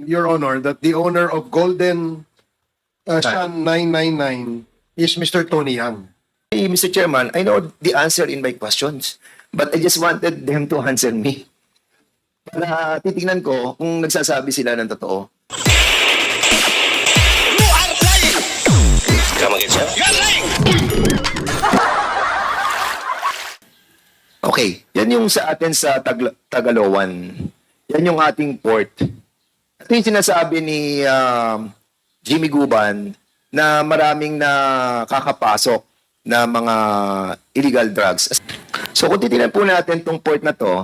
Your Honor, that the owner of Golden Sun 999 is Mr. Tony Yang. Hey, Mr. Chairman, I know the answer in my questions, but I just wanted them to answer me. Para titingnan ko kung nagsasabi sila ng totoo. Okay, yan yung sa atin sa Tagaloan. Yan yung ating port. Ito yung sinasabi ni Jimmy Guban na maraming nakakapasok na mga illegal drugs. So kung titignan po natin tong port na to,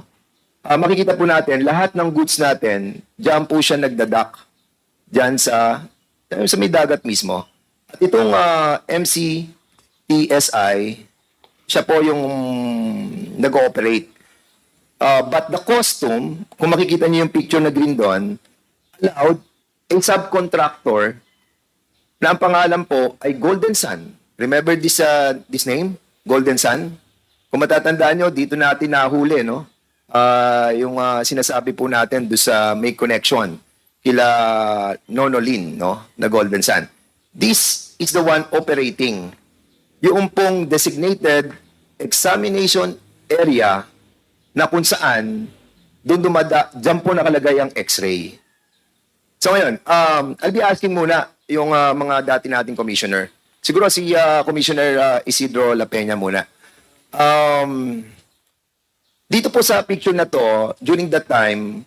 makikita po natin lahat ng goods natin, diyan po siya nagdadak. Diyan sa may dagat mismo. At itong MCTSI, siya po yung nag-ooperate. But the custom, kung makikita niyo yung picture na green doon, allowed a subcontractor na ang pangalan po ay Golden Sun. Remember this name? Golden Sun? Kung matatandaan nyo, dito natin nahuli, no? Yung sinasabi po natin do sa may connection kila Nonolin, no? Na Golden Sun. This is the one operating. Yung pong designated examination area na kung saan doon dyan po nakalagay ang x-ray. So ngayon, I'll be asking muna yung mga dati nating commissioner. Siguro si Commissioner Isidro La Peña muna. Dito po sa picture na to, during that time,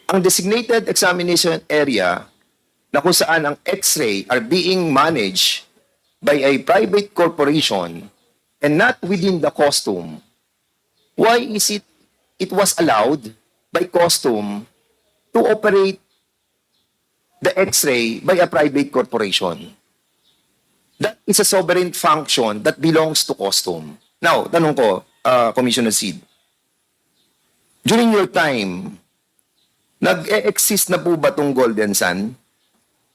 ang designated examination area na kung saan ang x-ray are being managed by a private corporation and not within the custom, why is it was allowed by custom to operate the x-ray by a private corporation? That is a sovereign function that belongs to custom. Now, tanong ko, Commissioner Sid, during your time, nag-e-exist na po ba itong Golden Sun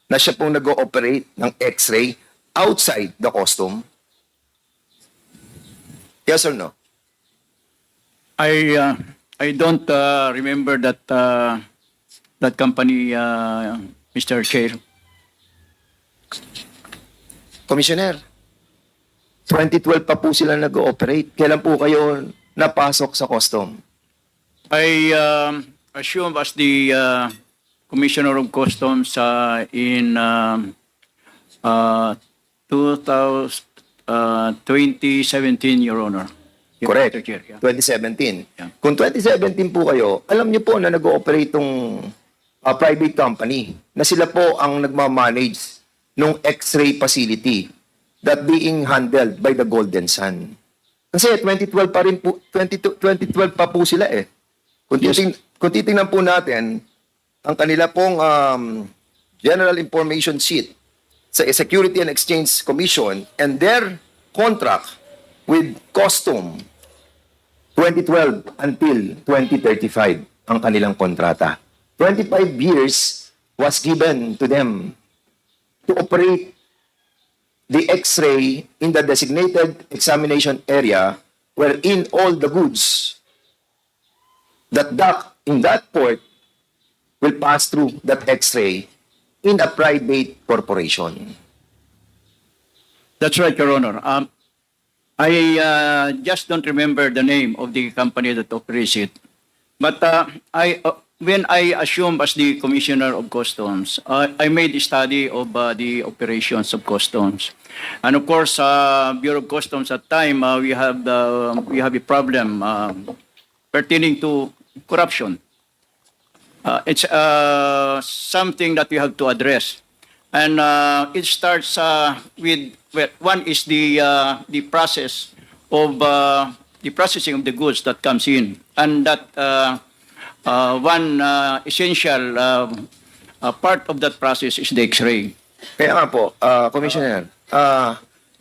na siya pong nag-ooperate ng x-ray outside the custom? Yes or no? I don't remember that that company, Mr. Chair. Commissioner, 2012 pa po sila nag-ooperate. Kailan po kayo napasok sa custom? I assume as the Commissioner of Customs in 2017, Your Honor. Correct. Mr. Chair, yeah. 2017. Yeah. Kung 2017 po kayo, alam niyo po na nag-ooperate itong private company na sila po ang nagmamanage ng x-ray facility that being handled by the Golden Sun. Kasi 2012 pa rin po, 2012 pa po sila eh. Kung titingnan po natin, ang kanila pong General Information Sheet sa Security and Exchange Commission and their contract with Custom 2012 until 2035 ang kanilang kontrata. 25 years was given to them to operate the x-ray in the designated examination area wherein all the goods that dock in that port will pass through that x-ray in a private corporation. That's right, Your Honor. I just don't remember the name of the company that operates it. But when I assumed as the Commissioner of Customs, I made a study of the operations of Customs. And of course, Bureau of Customs at time, we have a problem pertaining to corruption. It's something that we have to address. And it starts with, well, one is the process of the processing of the goods that comes in, and that one essential part of that process is the X-ray. Kaya nga po, Commissioner,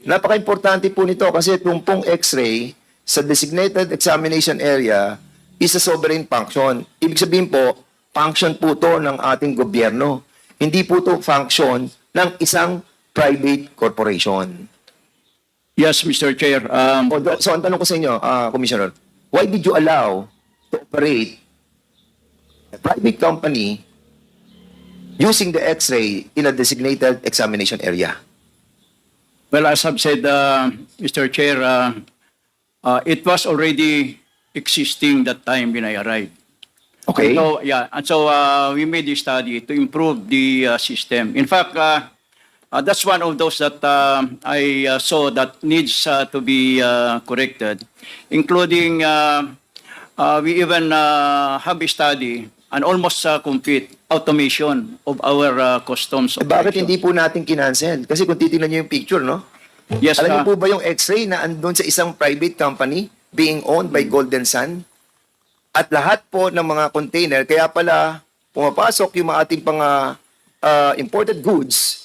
napaka-importante po nito kasi itong pong X-ray sa designated examination area is a sovereign function. Ibig sabihin po, function po to ng ating gobyerno. Hindi po to function ng isang private corporation. Yes, Mr. Chair. So, ang tanong ko sa inyo, Commissioner, why did you allow to operate a private company using the X-ray in a designated examination area? Well, as I've said, Mr. Chair, it was already existing that time when I arrived. Okay. So, yeah, and so we made a study to improve the system. In fact, that's one of those that I saw that needs to be corrected, including we even have a study and almost complete automation of our customs Eh, bakit operation. hindi po natin kinancel? Kasi kung titingnan nyo yung picture, no? Yes, Alam niyo po ba yung X-ray na andun sa isang private company being owned by Golden Sun? At lahat po ng mga container, kaya pala pumapasok yung mga ating pang imported goods,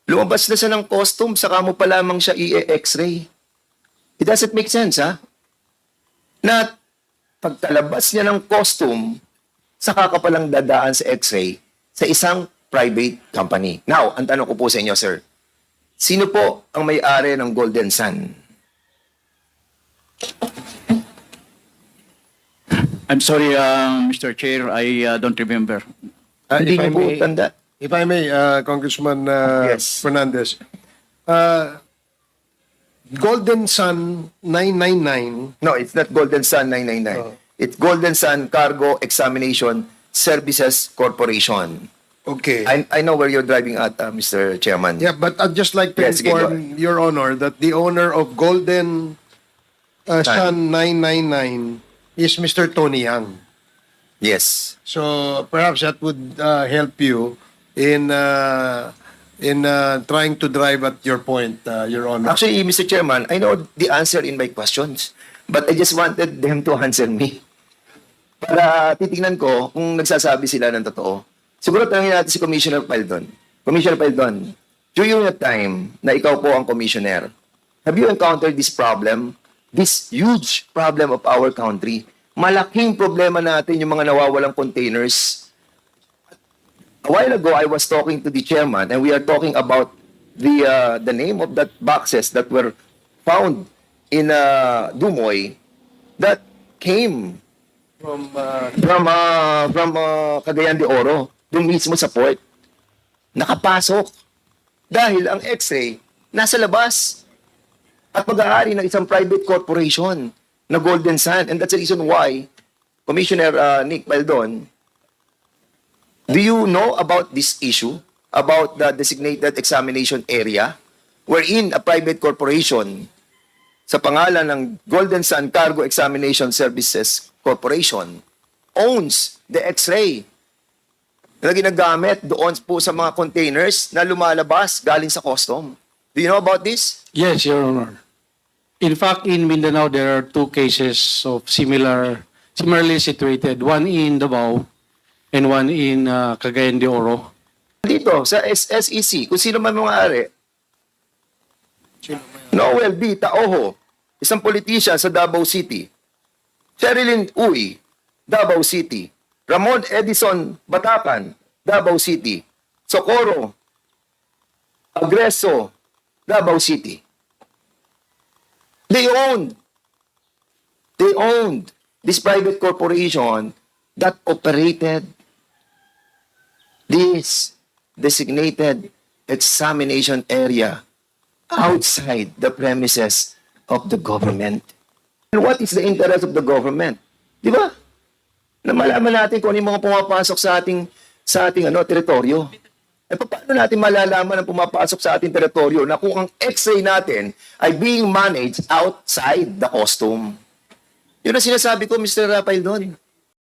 lumabas na siya ng custom, saka mo pa lamang siya i-X-ray. It doesn't make sense, ha? Na pagkalabas niya ng custom, saka ka palang dadaan sa X-ray sa isang private company. Now, ang tanong ko po sa inyo, sir, sino po ang may-ari ng Golden Sun? I'm sorry, Mr. Chair, I don't remember. Hindi If I niyo po may, tanda. if I may, Congressman Yes. Fernandez, Golden Sun 999, No, it's not Golden Sun 999. Oh. It's Golden Sun Cargo Examination Services Corporation. okay. I know where you're driving at, Mr. Chairman. Yeah, but I'd just like to Yes, sige, go inform Your Honor that the owner of Golden Sun 999 is Mr. Tony Yang. Yes. So perhaps that would help you in trying to drive at your point, Your Honor. Actually, Mr. Chairman, I know the answer in my questions, but I just wanted them to answer me. Para titingnan ko kung nagsasabi sila ng totoo. Siguro tanongin natin si Commissioner Paldon. Commissioner Paldon, during the time na ikaw po ang commissioner, have you encountered this problem? This huge problem of our country? Malaking problema natin yung mga nawawalang containers. A while ago, I was talking to the chairman and we are talking about the name of that boxes that were found in Dumoy that came From from Cagayan de Oro, doon mismo sa port. Nakapasok. Dahil ang X-ray nasa labas at mag-aari ng isang private corporation na Golden Sun. And that's the reason why, Commissioner Nick Paldon, do you know about this issue? About the designated examination area wherein a private corporation sa pangalan ng Golden Sun Cargo Examination Services Corporation owns the X-ray na ginagamit doon po sa mga containers na lumalabas galing sa custom. Do you know about this? Yes, Your Honor. In fact, in Mindanao, there are two cases of similarly situated. One in Davao and one in Cagayan de Oro. Dito, sa SEC, kung sino man mga ari, Noel B. Taoho, isang politician sa Davao City. Sherilyn Uy, Davao City. Ramon Edison Batacan, Davao City. Socorro Agreso, Davao City. They owned this private corporation that operated this designated examination area outside the premises of the government. And what is the interest of the government? Di ba? Na malaman natin kung ano yung mga pumapasok sa ating teritoryo. Eh, paano natin malalaman ang pumapasok sa ating teritoryo na kung ang X-ray natin ay being managed outside the custom? Yun ang sinasabi ko, Mr. Paldon.